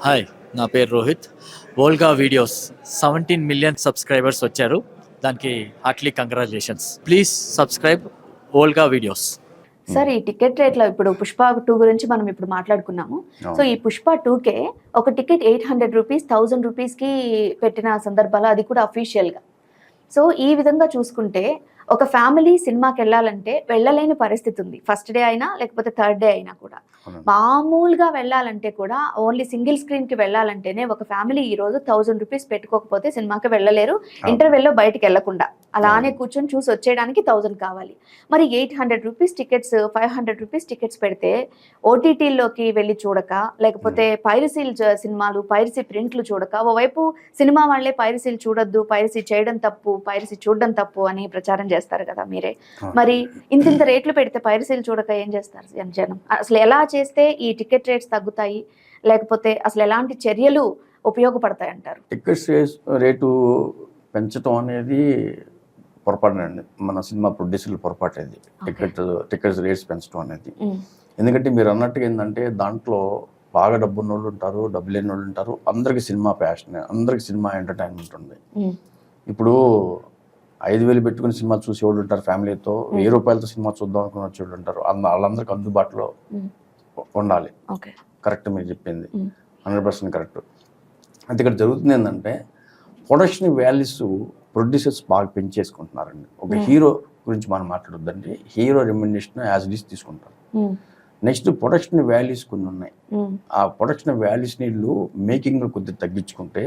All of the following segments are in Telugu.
హాయ్, నా పేరు Rohit. Volga videos 17 million subscribers వచ్చారు. దానికి Hartley congratulations. Please subscribe Volga videos. Sir, ఈ టికెట్ రేట్లో ఇప్పుడు పుష్ప 2 గురించి మనం ఇప్పుడు మాట్లాడుకున్నాము. సో ఈ పుష్ప 2కే ఒక టికెట్ 800 రూపీస్ 1000 రూపీస్కి పెట్టిన సందర్భాలు, అది కూడా అఫీషియల్గా. సో ఈ విధంగా చూసుకుంటే ఒక ఫ్యామిలీ సినిమాకి వెళ్ళాలంటే వెళ్ళలేని పరిస్థితి ఉంది. ఫస్ట్ డే అయినా లేకపోతే థర్డ్ డే అయినా కూడా మామూలుగా వెళ్ళాలంటే కూడా ఓన్లీ సింగిల్ స్క్రీన్కి వెళ్ళాలంటేనే ఒక ఫ్యామిలీ ఈరోజు 1000 రూపీస్ పెట్టుకోకపోతే సినిమాకి వెళ్ళలేరు. ఇంటర్వెల్లో బయటికి వెళ్లకుండా అలానే కూర్చొని చూసి వచ్చేయడానికి 1000 కావాలి. మరి 800 రూపీస్ టికెట్స్, 500 రూపీస్ టికెట్స్ పెడితే ఓటీటీల్లోకి వెళ్ళి చూడక, లేకపోతే పైరసీ సినిమాలు, పైరసీ ప్రింట్లు చూడక, ఓవైపు సినిమా వాళ్ళే పైరసీలు చూడొద్దు, పైరసీ చేయడం తప్పు, పైరసీ చూడడం తప్పు అని ప్రచారం చేస్తారు కదా మీరే. మరి ఇంత రేట్లు పెడితే పైరసీలు చూడక ఏం చేస్తారు జనం? అసలు ఎలా చేస్తే ఈ టికెట్ రేట్స్ తగ్గుతాయి, లేకపోతే అసలు ఎలాంటి చర్యలు ఉపయోగపడతాయి అంటారు? టికెట్ రేటు పెంచడం అనేది పొరపాటునండి. మన సినిమా ప్రొడ్యూసర్లు పొరపాటు అది. టికెట్స్ రేట్స్ పెంచడం అనేది. ఎందుకంటే మీరు అన్నట్టుగా ఏంటంటే దాంట్లో బాగా డబ్బున్న వాళ్ళు ఉంటారు, డబ్బు లేని వాళ్ళు ఉంటారు. అందరికి సినిమా ప్యాషన్, అందరికి సినిమా ఎంటర్టైన్మెంట్ ఉంది. ఇప్పుడు 5000 పెట్టుకుని సినిమా చూసేవాళ్ళు ఉంటారు, ఫ్యామిలీతో 1000 రూపాయలతో సినిమా చూద్దాం అనుకుని వచ్చేవాళ్ళు ఉంటారు. వాళ్ళందరికీ అందుబాటులో ఉండాలి. కరెక్ట్, మీరు చెప్పింది 100% కరెక్ట్. అయితే ఇక్కడ జరుగుతుంది ఏంటంటే ప్రొడక్షన్ వాల్యూస్ ప్రొడ్యూసర్స్ బాగా పెంచేసుకుంటున్నారండి. ఒక హీరో గురించి మనం మాట్లాడొద్దండి, hero remuneration as it is తీసుకుంటారు. నెక్స్ట్ ప్రొడక్షన్ వాల్యూస్ కొన్ని ఉన్నాయి. ఆ ప్రొడక్షన్ వాల్యూస్ నీళ్ళు మేకింగ్ కొద్దిగా తగ్గించుకుంటే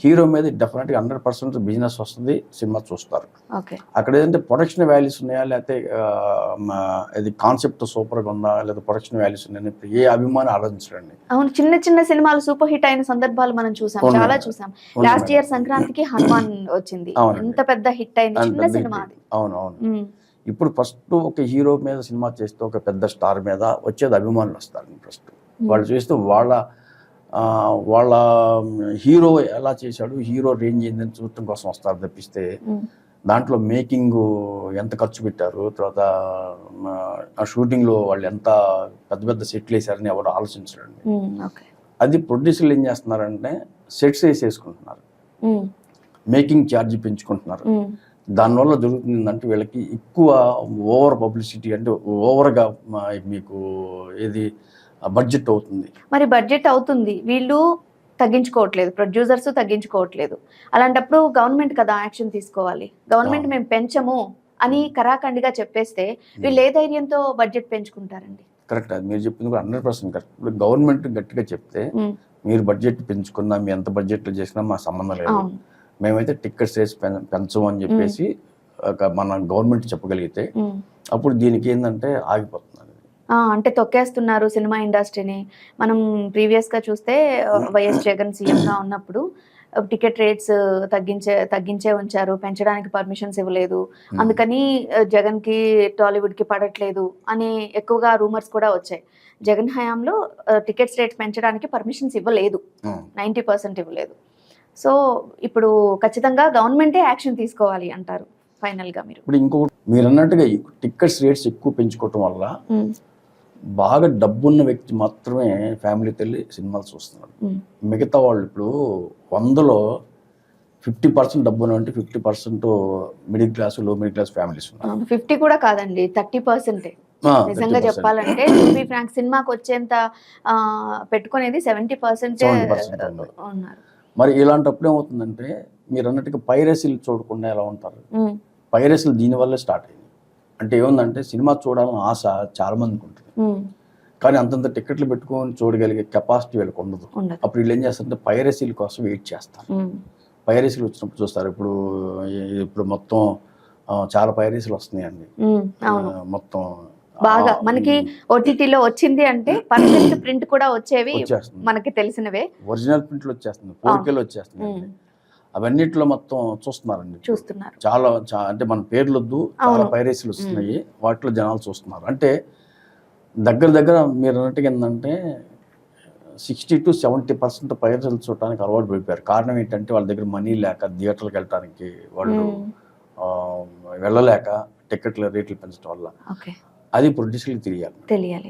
హీరో మీద డెఫినెట్ గా 100% బిజినెస్ వస్తుంది, సినిమా చూస్తారు. అక్కడ ఏదంటే ప్రొడక్షన్ వాల్యూస్ ఉన్నాయా, లేకపోతే ఇది కాన్సెప్ట్ సూపర్ గా ఉందా, లేదా ప్రొడక్షన్ వాల్యూస్ ఉన్నాయని ఏ అభిమాని ఆలోచించండి. అవును, చిన్న చిన్న సినిమాలు సూపర్ హిట్ అయిన సందర్భాలు మనం చూసాం, చాలా చూసాం. లాస్ట్ ఇయర్ సంక్రాంతికి హనుమాన్ వచ్చింది, ఎంత పెద్ద హిట్ అయింది, చిన్న సినిమా అది. అవును. ఇప్పుడు ఫస్ట్ ఒక హీరో మీద సినిమా చేస్తే ఒక పెద్ద స్టార్ మీద వచ్చేది అభిమానులు వస్తారు. ఫస్ట్ వాళ్ళు చేస్తూ వాళ్ళ హీరో ఎలా చేశాడు, హీరో రేంజ్ ఏందని చూడటం కోసం వస్తారు తప్పిస్తే దాంట్లో మేకింగ్ ఎంత ఖర్చు పెట్టారు, తర్వాత ఆ షూటింగ్లో వాళ్ళు ఎంత పెద్ద పెద్ద సెట్లు వేసారని ఎవరు ఆలోచించరండి. అది ప్రొడ్యూసర్లు ఏం చేస్తున్నారంటే సెట్స్ వేసేసుకుంటున్నారు, మేకింగ్ ఛార్జ్ పెంచుకుంటున్నారు. దానివల్ల జరుగుతుందంటే వీళ్ళకి ఎక్కువ ఓవర్ పబ్లిసిటీ, అంటే ఓవర్గా మీకు ఏది బడ్జెట్ అవుతుంది. మరి బడ్జెట్ అవుతుంది, వీళ్ళు తగ్గించుకోవట్లేదు, ప్రొడ్యూసర్స్ తగ్గించుకోవట్లేదు. అలాంటప్పుడు గవర్నమెంట్ కదా యాక్షన్ తీసుకోవాలి. గవర్నమెంట్ మేము పెంచము అని కరాఖండిగా చెప్పేస్తే వీళ్ళు ఏ ధైర్యంతో బడ్జెట్ పెంచుకుంటారండి? కరెక్ట్, అది మీరు చెప్పింది కూడా 100% కరెక్ట్. ఇప్పుడు గవర్నమెంట్ గట్టిగా చెప్తే మీరు బడ్జెట్ పెంచుకున్నా, మీ ఎంత బడ్జెట్లో చేసినా మా సంబంధం లేదు, మేమైతే టికెట్స్ రేట్స్ పెంచమని చెప్పేసి మన గవర్నమెంట్ చెప్పగలిగితే అప్పుడు దీనికి ఏంటంటే ఆగిపోతుంది. అంటే తొక్కేస్తున్నారు సినిమా ఇండస్ట్రీని. మనం ప్రీవియస్గా చూస్తే వైఎస్ జగన్ సీఎంగా ఉన్నప్పుడు టికెట్ రేట్స్ తగ్గించే ఉంచారు, పెంచడానికి పర్మిషన్స్ ఇవ్వలేదు. అందుకని జగన్కి టాలీవుడ్కి పడట్లేదు అని ఎక్కువగా రూమర్స్ కూడా వచ్చాయి. జగన్ హయాంలో టికెట్స్ రేట్స్ పెంచడానికి పర్మిషన్స్ ఇవ్వలేదు, 90% ఇవ్వలేదు. సో ఇప్పుడు ఖచ్చితంగా గవర్నమెంటే యాక్షన్ తీసుకోవాలి అంటారు ఫైనల్గా మీరు? ఇప్పుడు ఇంకొకటి మీరు అన్నట్టుగా టికెట్స్ రేట్స్ ఎక్కువ పెంచుకోవటం వల్ల బాగా డబ్బున్న వ్యక్తి మాత్రమే ఫ్యామిలీతో వెళ్ళి సినిమాలు చూస్తున్నారు. మిగతా వాళ్ళు ఇప్పుడు 100లో 50% డబ్బున అంటే 50% మిడిల్ క్లాస్, లో మిడిల్ క్లాస్ ఫ్యామిలీస్ ఉన్నారు. 50 కూడా కాదండి, 30%. నిజంగా చెప్పాలంటే ఫ్రాంక్ సినిమాకి వచ్చేంత పెట్టుకునేది 70% ఉన్నారు. మరి ఇలాంటప్పుడు ఏమవుతుందంటే మీరు అన్నట్టుగా పైరసీలు చూడకుండా ఎలా ఉంటారు? పైరసీలు దీనివల్లే స్టార్ట్ అయింది. అంటే ఏముందంటే సినిమా చూడాలని ఆశ చాలా మందికి ఉంటుంది, కానీ అంతంత టికెట్లు పెట్టుకొని చూడగలిగే కెపాసిటీ వీళ్ళకి ఉండదు. అప్పుడు వీళ్ళు ఏం చేస్తారంటే పైరసీల కోసం వెయిట్ చేస్తారు. పైరసీలు వచ్చినప్పుడు చూస్తారు. ఇప్పుడు మొత్తం చాలా పైరసీలు వస్తున్నాయండి. మొత్తం బాగా మనకి ఓటీటీలో వచ్చింది అంటే పర్ఫెక్ట్ ప్రింట్ కూడా వచ్చేవి మనకి తెలిసినవే, ఒరిజినల్ ప్రింట్లు వచ్చేస్తుంది, 4Kలో వచ్చేస్తుంది. అవన్నిట్లో మొత్తం చూస్తున్నారు. చాలా అంటే మన పేర్లు వద్దు, చాలా పైరసీలు వస్తున్నాయి, వాటిలో జనాలు చూస్తున్నారు. అంటే దగ్గర మీరు అన్నట్టుగా ఏంటంటే 60 to 70% పైరసీలు చూడటానికి అలవాటు పడిపోయారు. కారణం ఏంటంటే వాళ్ళ దగ్గర మనీ లేక, థియేటర్లకు వెళ్ళడానికి వాళ్ళు వెళ్ళలేక టికెట్ల రేట్లు పెంచడం వల్ల. అది ప్రొడ్యూసర్లకు తెలియాలి.